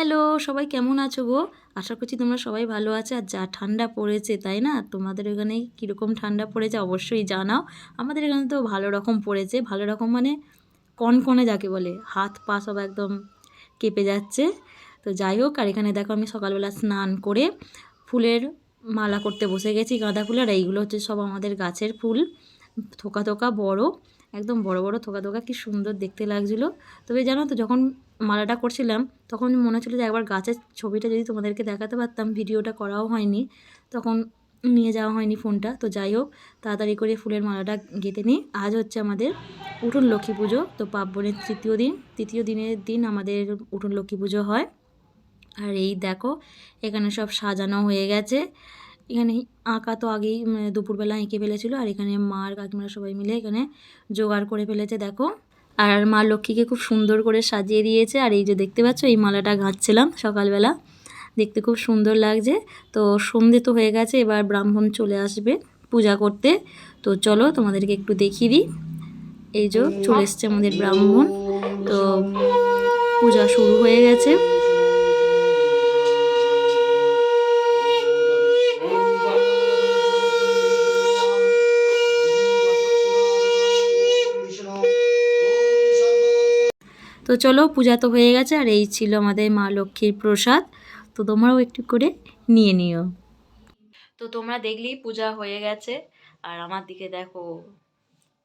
Hello, সবাই কেমন আছো গো? আশা করছি তোমরা সবাই ভালো আছো। আর যা ঠান্ডা পড়েছে, তাই না? তোমাদের ওখানে কীরকম ঠান্ডা পড়েছে অবশ্যই জানাও। আমাদের এখানে তো ভালো রকম পড়েছে। ভালো রকম মানে কনকনে যাকে বলে, হাত পা সব একদম কেঁপে যাচ্ছে। তো যাই হোক, আর এখানে দেখো আমি সকালবেলা স্নান করে ফুলের মালা করতে বসে গেছি, গাঁদা ফুল। আর এইগুলো হচ্ছে সব আমাদের গাছের ফুল, থোকা থোকা বড়, একদম বড় বড় থোকা থোকা, কি সুন্দর দেখতে লাগছিলো। তবে জানো তো, যখন মালাটা করছিলাম তখন মনে হচ্ছিলো যে একবার গাছের ছবিটা যদি তোমাদেরকে দেখাতে পারতাম, ভিডিওটা করাও হয়নি, তখন নিয়ে যাওয়া হয়নি ফোনটা। তো যাই হোক, তাড়াতাড়ি করে ফুলের মালাটা গেঁথে নিই। আজ হচ্ছে আমাদের উঠোন লক্ষ্মী পুজো, তো পার্বণের তৃতীয় দিনের দিন আমাদের উঠোন লক্ষ্মী পুজো হয়। আর এই দেখো, এখানে সব সাজানো হয়ে গেছে। এখানে আঁকা তো আগেই দুপুরবেলা এঁকে ফেলেছিল, আর এখানে মা আর কাকিমারা সবাই মিলে এখানে জোগাড় করে ফেলেছে দেখো। আর মা লক্ষ্মীকে খুব সুন্দর করে সাজিয়ে দিয়েছে। আর এই যে দেখতে পাচ্ছ, এই মালাটা গাঁথছিলাম সকালবেলা, দেখতে খুব সুন্দর লাগছে। তো সন্ধে তো হয়ে গেছে, এবার ব্রাহ্মণ চলে আসবে পূজা করতে। তো চলো তোমাদেরকে একটু দেখিয়ে দিই। এই যে চলে এসছে আমাদের ব্রাহ্মণ। তো পূজা শুরু হয়ে গেছে। তো চলো, পূজা তো হয়ে গেছে, আর এই ছিল আমাদের মা লক্ষ্মীর প্রসাদ। তো তোমরাও একটু করে নিয়ে নিও। তো তোমরা দেখলেই পূজা হয়ে গেছে, আর আমার দিকে দেখো,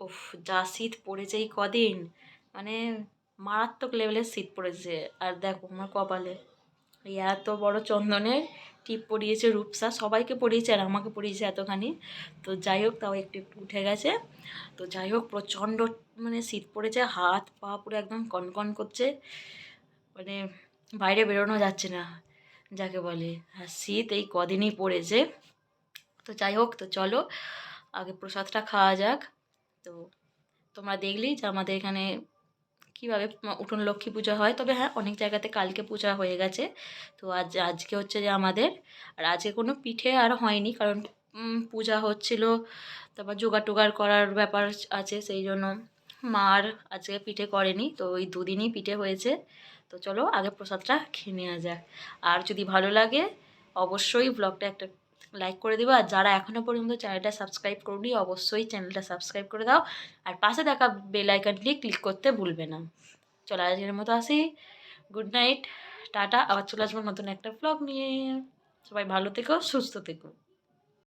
উফ, যা শীত পড়েছে এই কদিন, মানে মারাত্মক লেভেলের শীত পড়েছে। আর দেখো আমার কপালে এই এত বড় চন্দনের টিপ পরিয়েছে রূপসা, সবাইকে পরিয়েছে আর আমাকে পরিয়েছে এতখানি। তো যাই হোক, তাও একটু একটু উঠে গেছে। তো যাই হোক, প্রচণ্ড মানে শীত পড়েছে, হাত পা পুরো একদম কনকন করছে, মানে বাইরে বেরোনো যাচ্ছে না যাকে বলে। আর শীত এই কদিনই পড়েছে। তো যাই হোক, তো চলো আগে প্রসাদটা খাওয়া যাক। তো তোমরা দেখলেই যে আমাদের এখানে কীভাবে উঠোন লক্ষ্মী পূজা হয়। তবে হ্যাঁ, অনেক জায়গাতে কালকে পূজা হয়ে গেছে। তো আজকে হচ্ছে যে আমাদের, আর আজকে কোনো পিঠে আর হয়নি, কারণ পূজা হচ্ছিল, তারপর জোগাড় টোগাড় করার ব্যাপার আছে, সেই জন্য মার আজকে পিঠে করেনি। তো ওই দুদিনই পিঠে হয়েছে। তো চলো আগে প্রসাদটা খেয়ে নেওয়া যাক। আর যদি ভালো লাগে অবশ্যই ব্লগটা একটা লাইক করে দিবা। আর যারা এখনও পর্যন্ত চ্যানেলটা সাবস্ক্রাইব করনি, অবশ্যই চ্যানেলটা সাবস্ক্রাইব করে দাও। আর পাশে থাকা বেল আইকনটি ক্লিক করতে ভুলবে না। চলো আজকের মতো আসি, গুড নাইট, টাটা। আবার চলে আসবো নতুন একটা ব্লগ নিয়ে। সবাই ভালো থেকো, সুস্থ থেকো।